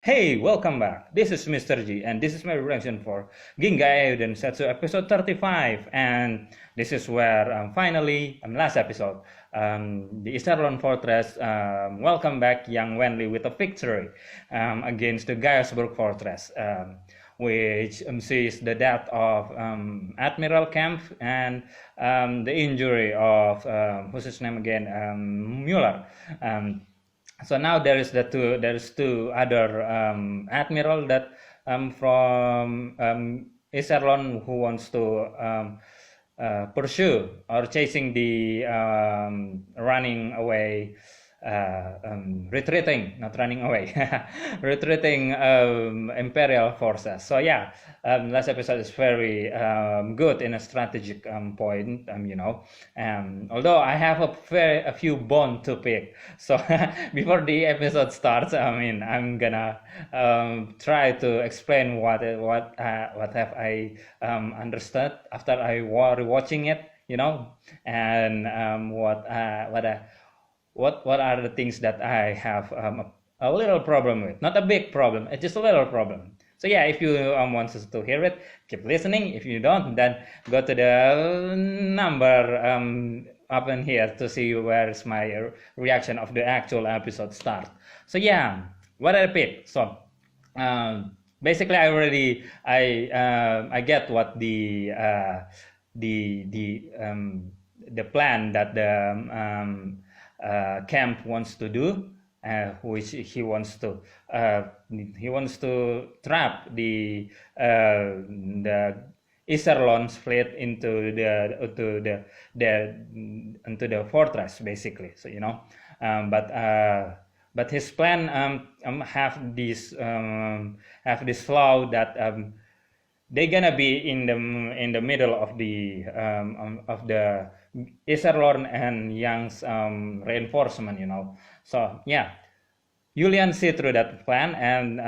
Hey, welcome back. This is Mr. G, and this is my reaction for Gingai Euden Setsu episode 35. And this is where finally, last episode, the Easterlon Fortress welcome back Yang Wenli with a victory against the Gaiusburg Fortress, which sees the death of Admiral Kemp and the injury of, what's his name again, Mueller. So now there's two other admiral that from Iserlon who wants to pursue or chasing the running away, retreating, not running away, retreating imperial forces. So yeah, last episode is very good in a strategic point, although I have a few bone to pick. So before the episode starts, I'm gonna try to explain what have I understood after I watching it, and what are the things that I have a little problem with? Not a big problem, it's just a little problem. So yeah, if you want to hear it, keep listening. If you don't, then go to the number up in here to see where's my reaction of the actual episode start. So yeah, what I pick. So basically, I get what the plan that the Kemp wants to do, which he wants to trap the Iserlon fleet into the fortress, basically. So but his plan have this flaw that they're gonna be in the middle of the Iserlon and Yang's reinforcement, So yeah, Julian see through that plan and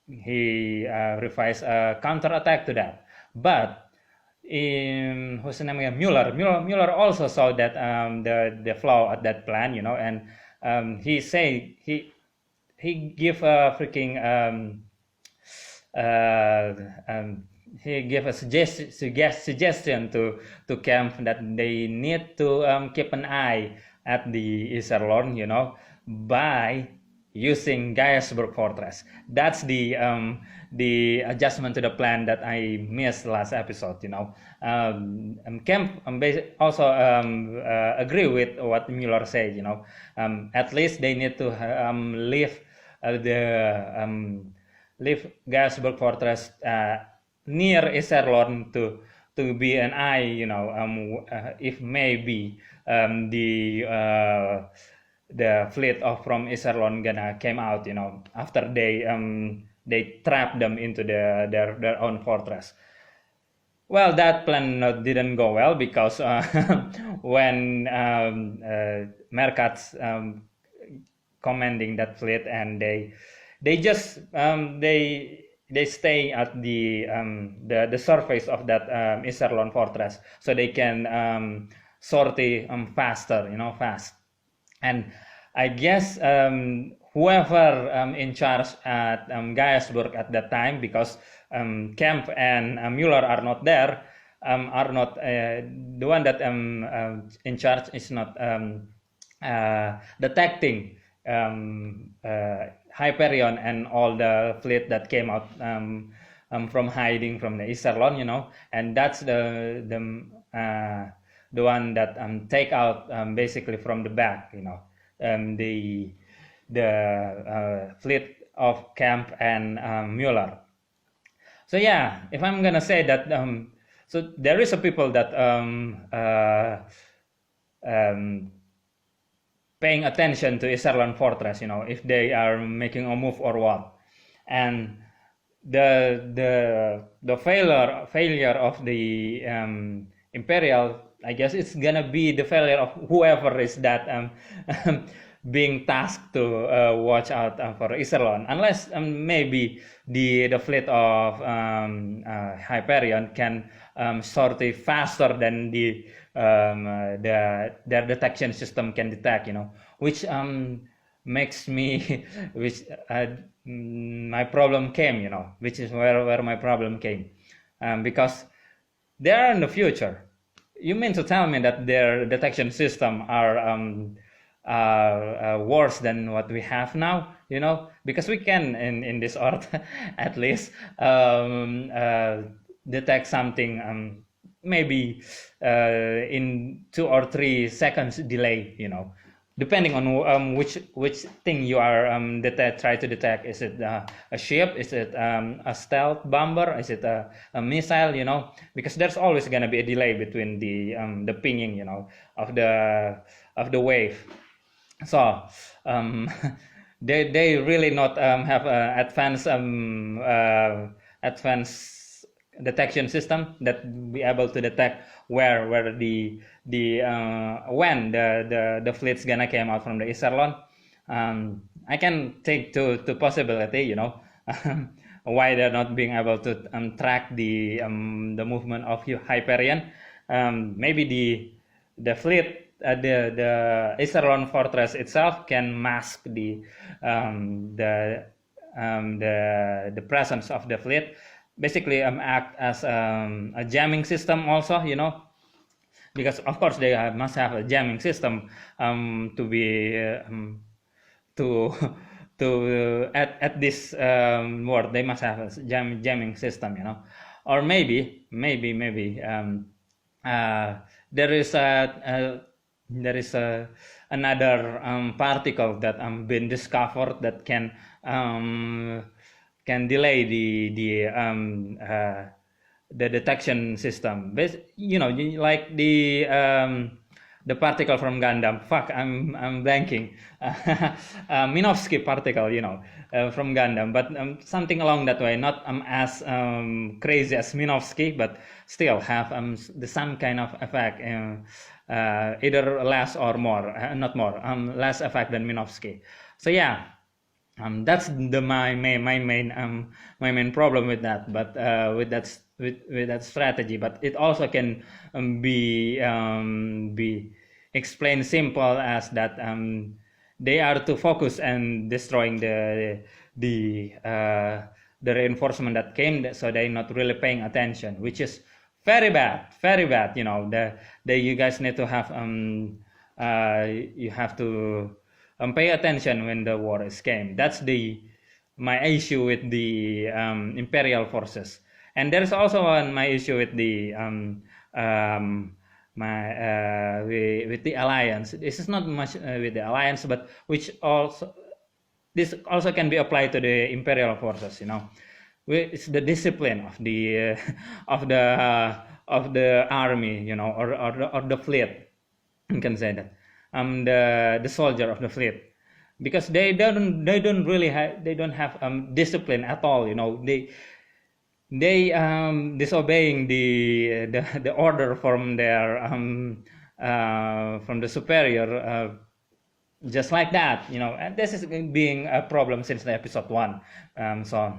he revised a counterattack to that. But what's the name again? Mueller also saw that the flaw at that plan, and he give a freaking he gave a suggestion to Kemp that they need to keep an eye at the Iserlon, by using Gaiusburg Fortress. That's the adjustment to the plan that I missed last episode. Kemp also agree with what Mueller said. At least they need to leave leave Gaiusburg Fortress near Iserlon to be an eye, if maybe the fleet from Iserlon gonna came out, after they trapped them into their own fortress. Well, that plan didn't go well because when Merkat's commanding that fleet, and they just they stay at the surface of that Iserlon fortress, so they can sortie faster, fast. And I guess whoever in charge at Gaiusburg at that time, because Kemp and Mueller are not there, are not the one that in charge is not detecting Hyperion and all the fleet that came out from hiding from the Iserlon, and that's the one that take out basically from the back, the fleet of Kemp and Mueller. So yeah, if I'm gonna say that, so there is a people that paying attention to Iserlon Fortress, if they are making a move or what, and the failure of the Imperial, I guess it's gonna be the failure of whoever is that being tasked to watch out for Iserlon, unless maybe the fleet of Hyperion can sortie faster than their detection system can detect, which makes me which my problem came, which is where my problem came, because they are in the future. You mean to tell me that their detection system are worse than what we have now? Because we can in this earth at least detect something maybe in 2 or 3 seconds delay, depending on which thing you are try to detect. Is it a ship? Is it a stealth bomber? Is it a missile? Because there's always gonna be a delay between the pinging, of the wave. So they really not have advanced detection system that be able to detect where the when the fleet's gonna came out from the Iserlohn. I can take to possibility, why they're not being able to track the movement of Hyperion. Maybe the fleet, the Iserlohn fortress itself can mask the presence of the fleet. Basically, act as a jamming system also, because of course they must have a jamming system to be to at this world. They must have a jamming system, or maybe there is another particle that been discovered that can delay the detection system. Like the particle from Gundam. Fuck, I'm blanking. Minovsky particle, from Gundam, but something along that way. Not as crazy as Minovsky, but still have the some kind of effect. Either less or more, not more, less effect than Minovsky. So yeah. That's my main problem with that, but with that strategy. But it also can be explained simple as that they are to focus and destroying the reinforcement that came, so they're not really paying attention, which is very bad. You guys need to have you have to pay attention when the war is came. That's my issue with the imperial forces, and there's also my issue with the with the alliance. This is not much with the alliance, but this also can be applied to the imperial forces. It's the discipline of the of the army, or the fleet. You can say that. The soldier of the fleet, because they don't have discipline at all. They disobeying the order from their from the superior, just like that. And this is being a problem since the episode 1. So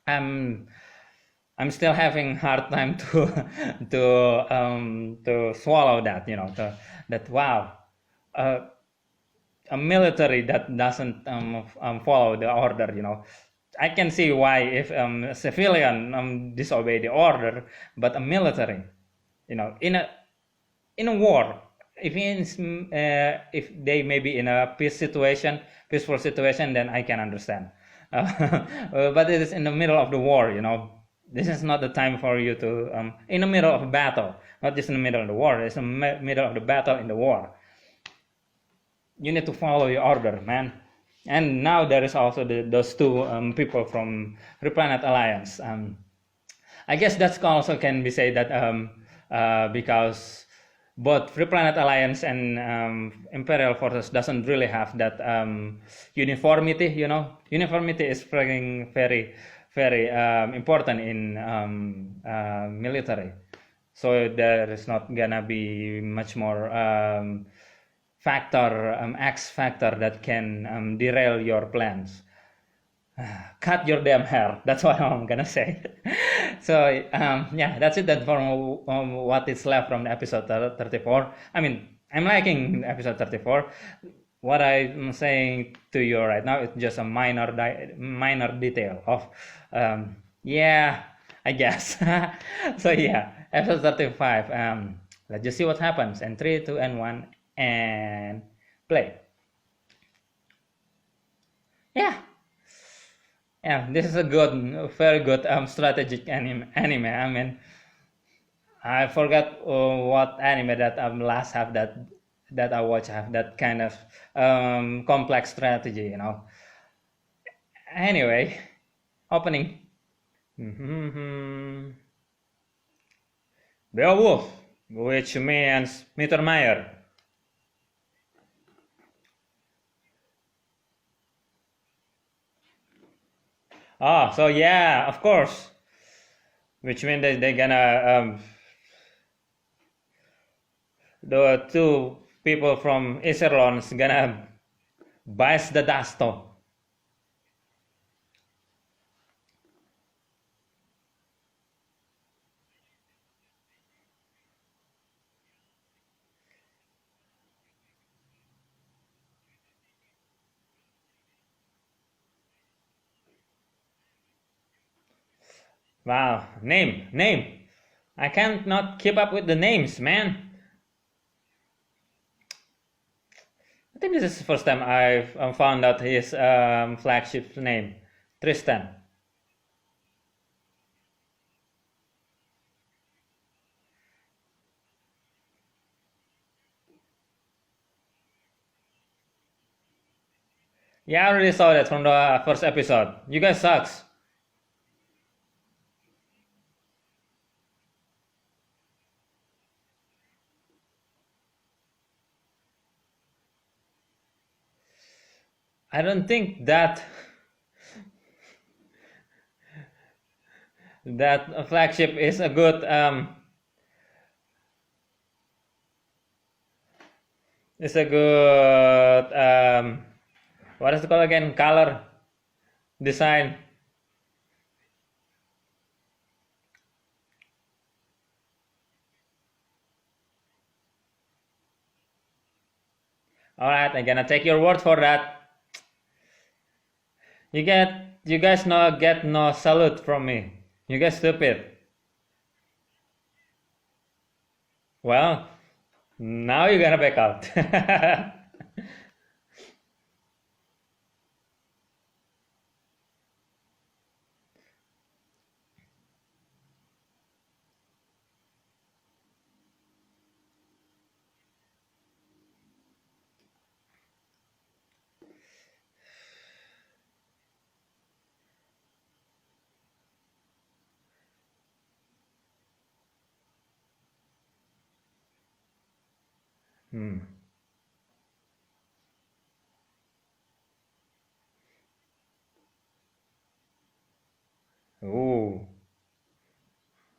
I'm still having hard time to swallow that. That wow. A military that doesn't follow the order, I can see why if a civilian disobey the order, but a military, in a war, if they may be in a peaceful situation, then I can understand. But it is in the middle of the war, This is not the time for you to in the middle of a battle, not just in the middle of the war. It's in the middle of the battle in the war. You need to follow your order, man. And now there is also those two people from Replanet Alliance. I guess that's also can be said that because both Free Planet Alliance and Imperial Forces doesn't really have that uniformity. Uniformity is very, very important in military. So there is not gonna be much more X factor that can derail your plans. Cut your damn hair. That's what I'm gonna say. So yeah, that's it. That for what is left from the episode 34. I mean, I'm liking episode 34. what I'm saying to you right now is just a minor detail of yeah, I guess. So yeah, episode 35. Let's just see what happens. And 3, 2, and 1, and play. Yeah, yeah. This is a good, very good strategic anime. I mean, I forgot what anime that last have that I watch have that kind of complex strategy. Anyway, opening. Beowulf, which means Mittermeier. Oh, so yeah, of course. Which means that they're gonna the two people from Iserlon's gonna bite the dust off. Wow, name. I can't not keep up with the names, man. I think this is the first time I've found out his flagship name, Tristan. Yeah, I already saw that from the first episode. You guys sucks. I don't think that flagship is a good what is it called again, color design. All right, I'm gonna take your word for that. You guys no get no salute from me. You guys stupid. Well, now you're gonna back out. Hmm. Ooh.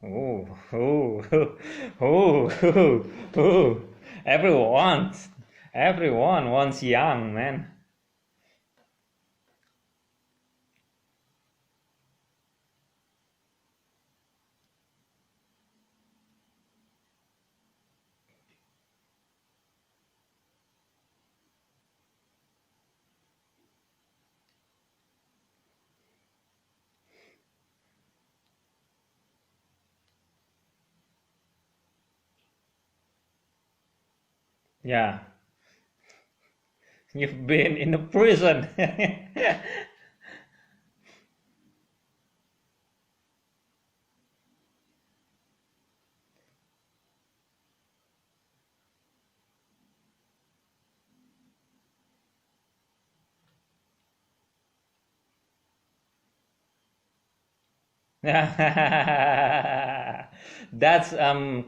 Ooh. Ooh. Ooh. Ooh. Ooh. Everyone wants young, man. Yeah. You've been in a prison. That's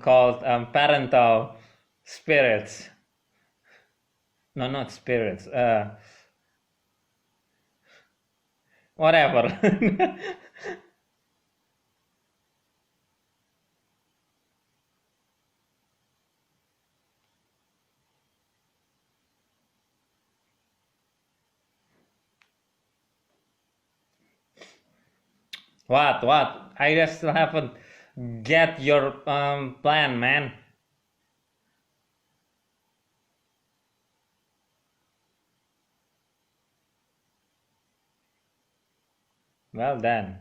called parental spirits. No, not spirits. Whatever. What? I just still haven't get your plan, man. Well done.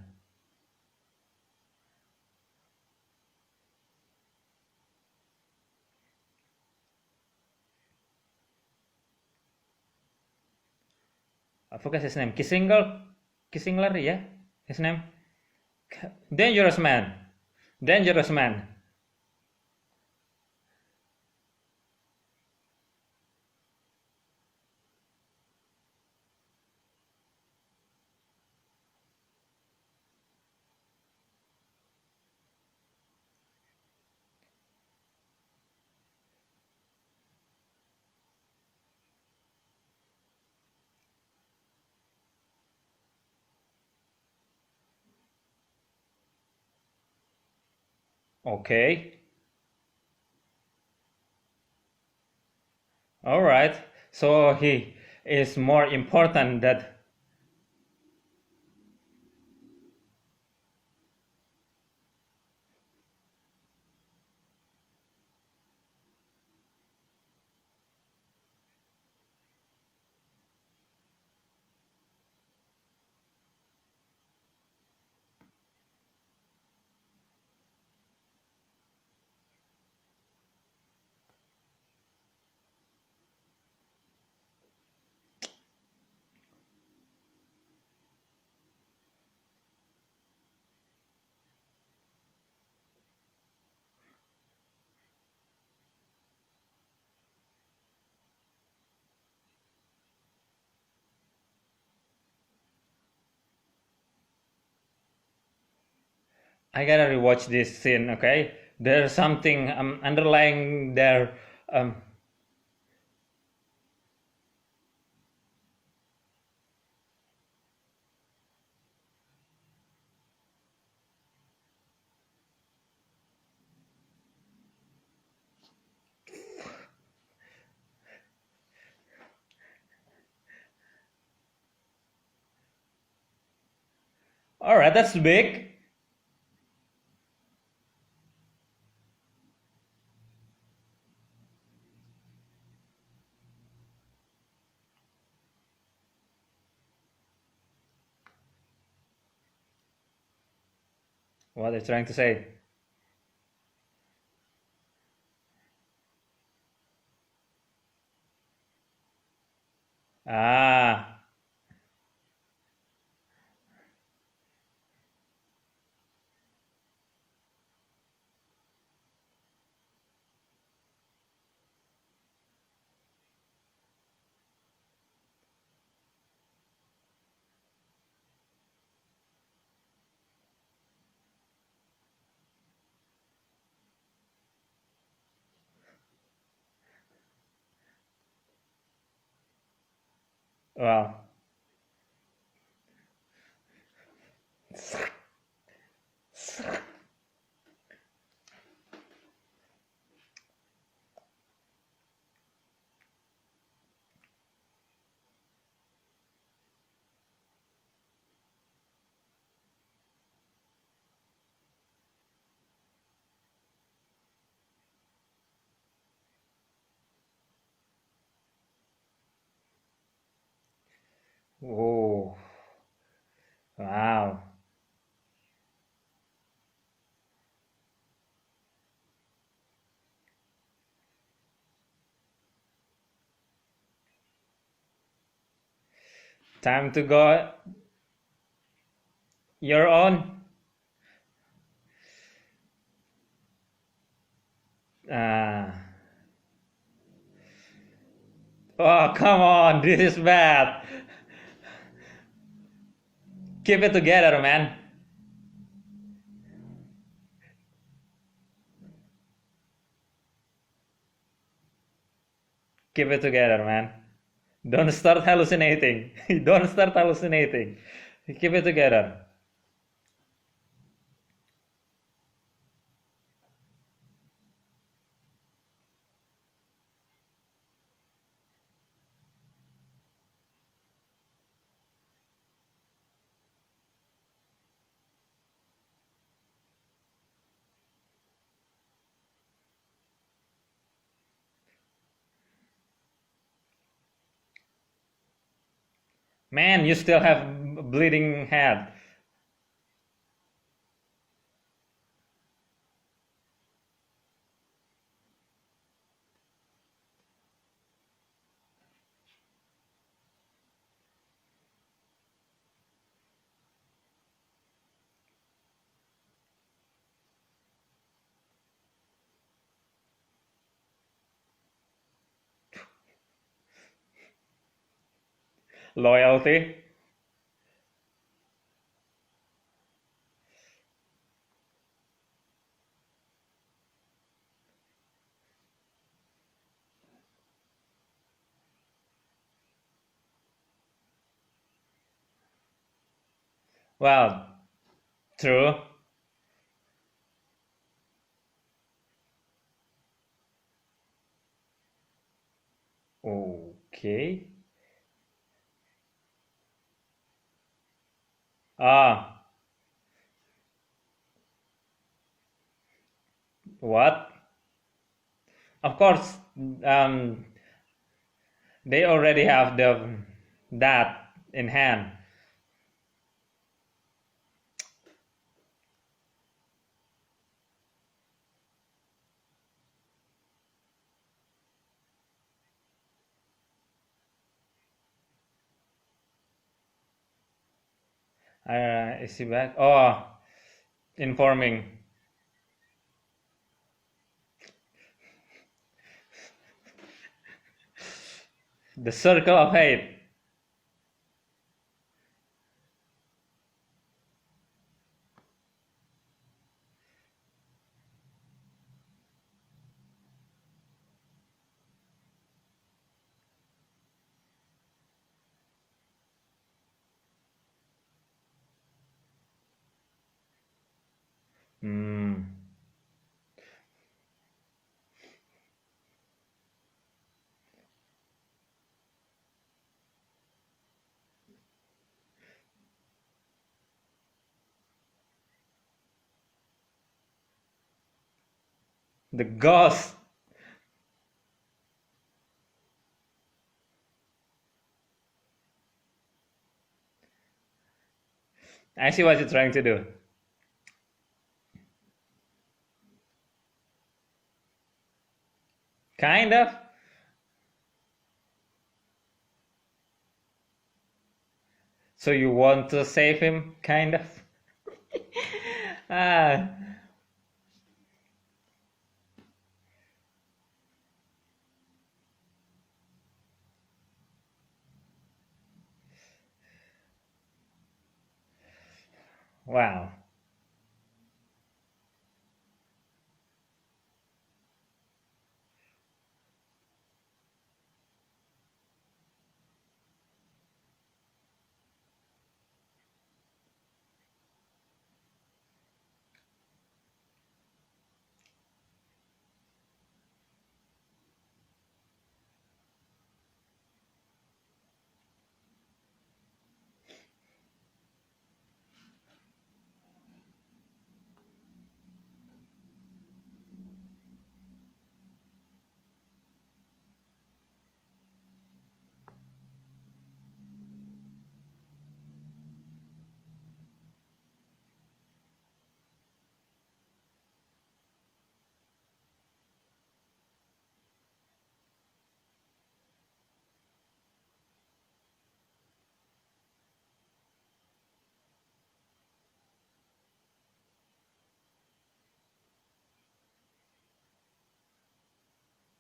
I forgot his name. Kissingler, yeah, his name. Dangerous man. Dangerous man. Okay. All right. So he is more important that. I gotta rewatch this scene. Okay, there's something underlying there. Um, all right, that's big. What are you trying to say? Ah, well, oh, wow. Time to go your own. Uh, oh, come on, this is bad. Keep it together, man. Keep it together, man. Don't start hallucinating. Don't start hallucinating. Keep it together. Man, you still have bleeding head. Loyalty. Well, true. Okay. Ah, what? Of course, um, they already have that in hand. Is he back? Oh, informing the circle of hate. Hmm. The ghost. I see what you're trying to do. Kind of. So you want to save him, kind of. Ah, wow.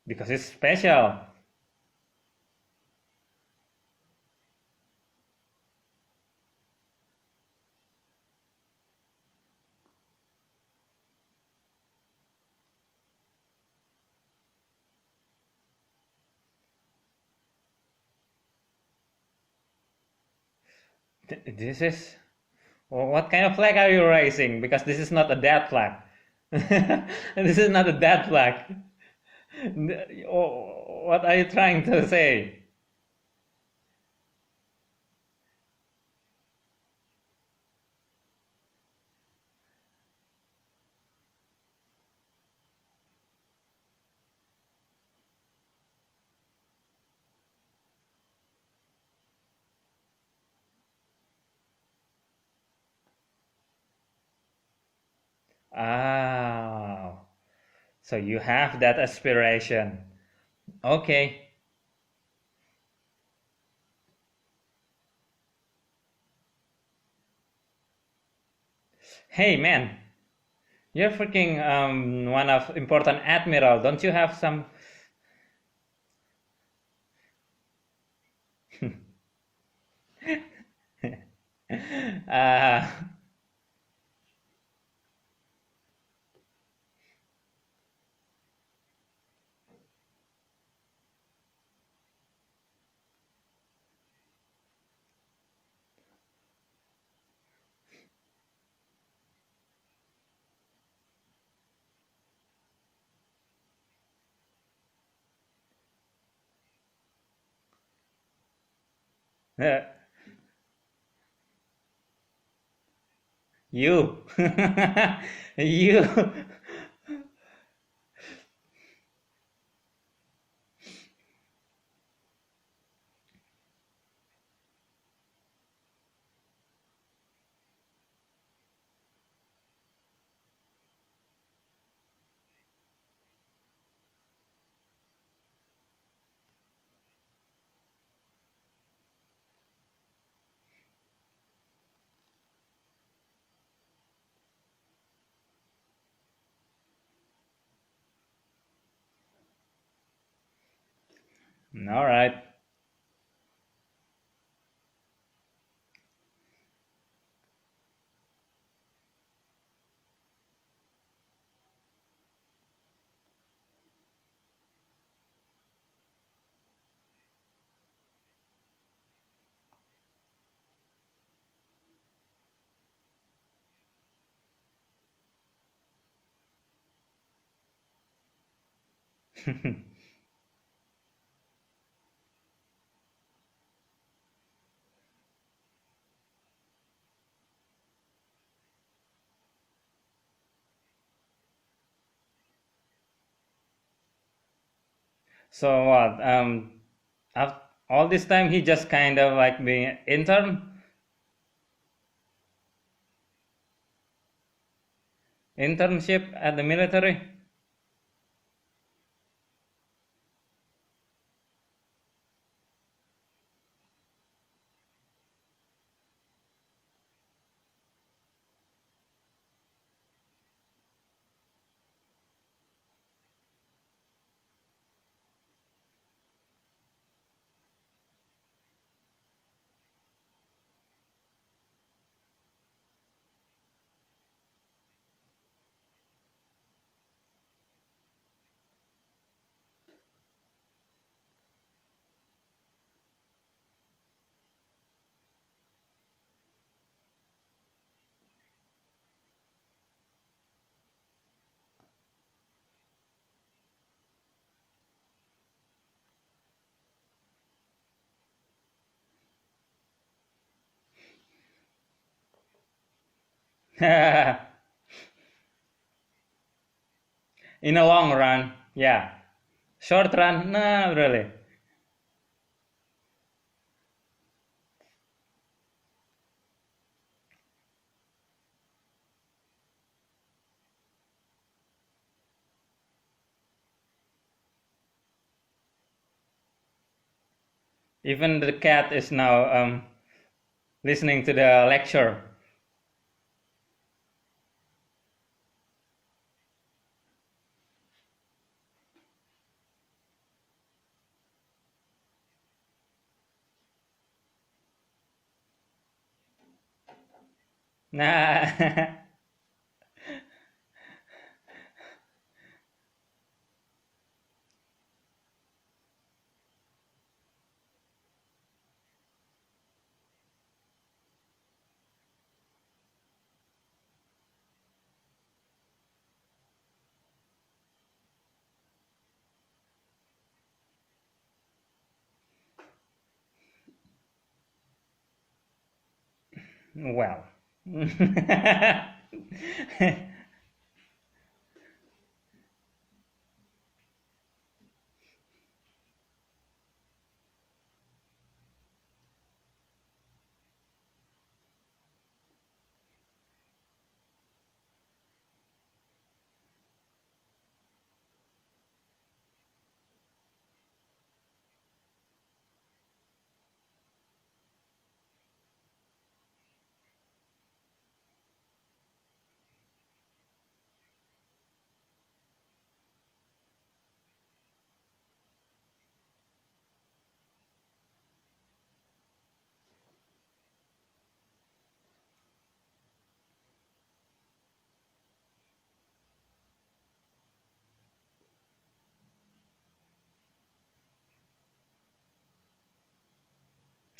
Because it's special. This is. What kind of flag are you raising? Because this is not a dead flag. This is not a dead flag. What are you trying to say? Ah, so you have that aspiration. Okay. Hey man, you're freaking one of important admiral. Don't you have some? uh, you, you. All right. So what? All this time he just kind of like being internship at the military. In a long run, yeah. Short run, no, really. Even the cat is now listening to the lecture. Nah. Well.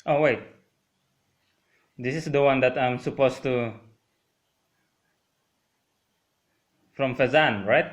Oh wait, this is the one that I'm supposed to from Fazan, right?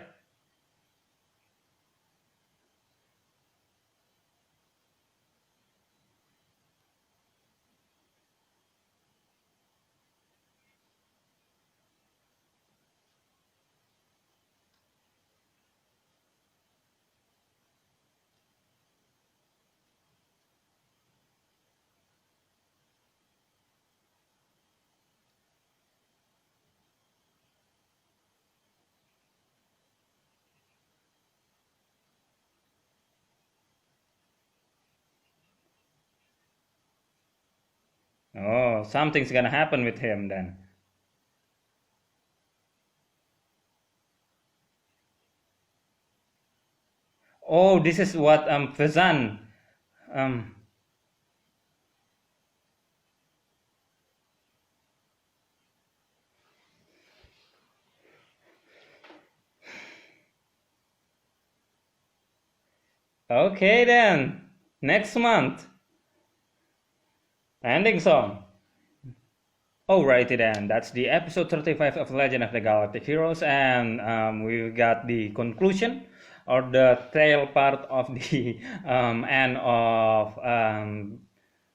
Oh, something's gonna happen with him then. Oh, this is what Fazan um okay then. Next month. Ending song. Alrighty then, that's the episode 35 of Legend of the Galactic Heroes, and we got the conclusion or the tail part of the end of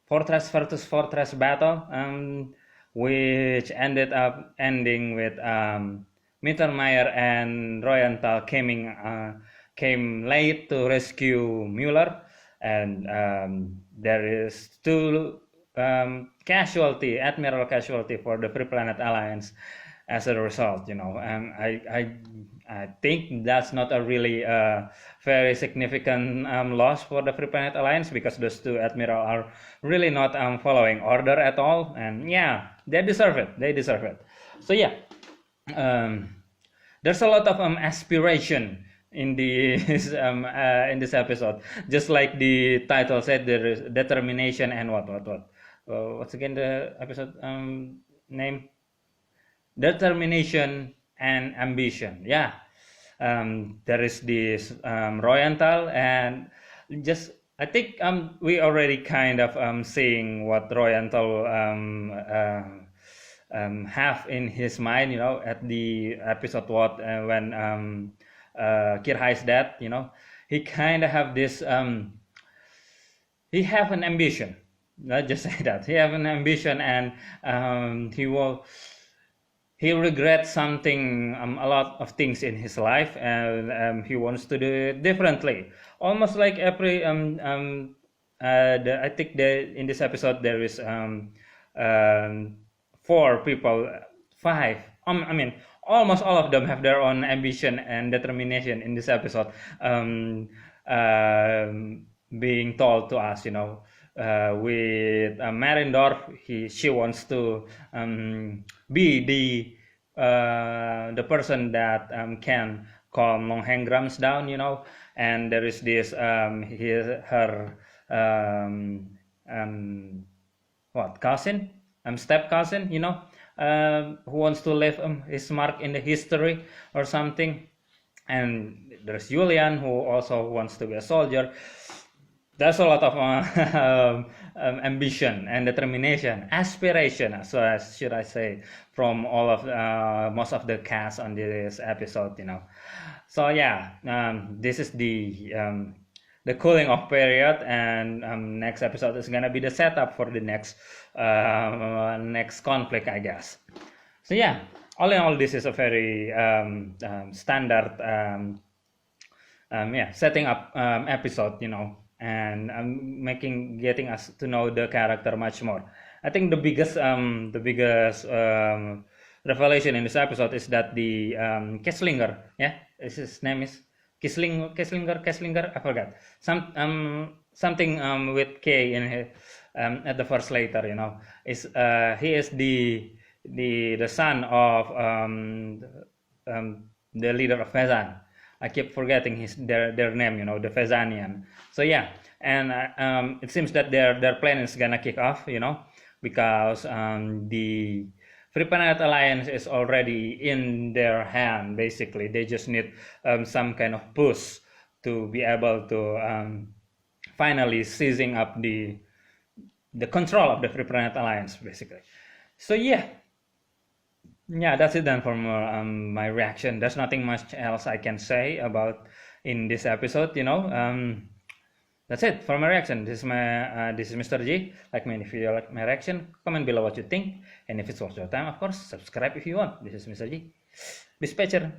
Fortress versus Fortress battle, which ended up ending with Mittermeier and Royenthal came late to rescue Mueller, and there is two admiral casualty for the Free Planet Alliance as a result. I think that's not a really very significant loss for the Free Planet Alliance, because those two admiral are really not following order at all, and yeah, they deserve it. So yeah, um, there's a lot of aspiration in in this episode, just like the title said. There is determination and what what's again the episode name? Determination and ambition. Yeah, there is this Royenthal, and just I think we already kind of seeing what Royenthal have in his mind, at the episode when Kirhai's dead. He kind of have this he have an ambition. Let's just say that he have an ambition, and he regrets something, a lot of things in his life, and he wants to do it differently. Almost like every I think in this episode there is four people, five. I mean, almost all of them have their own ambition and determination in this episode. Being told to us, with Marindorf, she wants to be the person that can calm Longhengrams down, and there is this her what cousin, step cousin, who wants to leave his mark in the history or something, and there's Julian, who also wants to be a soldier. There's a lot of ambition and determination, aspiration, so as should I say, from all of most of the cast on this episode. So yeah, this is the cooling off period, and next episode is gonna be the setup for the next conflict, I guess. So yeah, all in all, this is a very standard setting up episode, and getting us to know the character much more. I think the biggest revelation in this episode is that the Kesslinger, his name is Kesslinger, I forgot, something with K in his, at the first letter, is he is the son of the leader of Fezan. I keep forgetting their name, the Fezanian. So yeah, and it seems that their plan is gonna kick off, because the Free Planet Alliance is already in their hand. Basically, they just need some kind of push to be able to finally seizing up the control of the Free Planet Alliance, basically. So yeah, that's it then for my reaction. There's nothing much else I can say about in this episode. That's it for my reaction. This is Mr. G. Like me if you like my reaction. Comment below what you think, and if it's worth your time, of course, subscribe if you want. This is Mr. G. Dispatcher.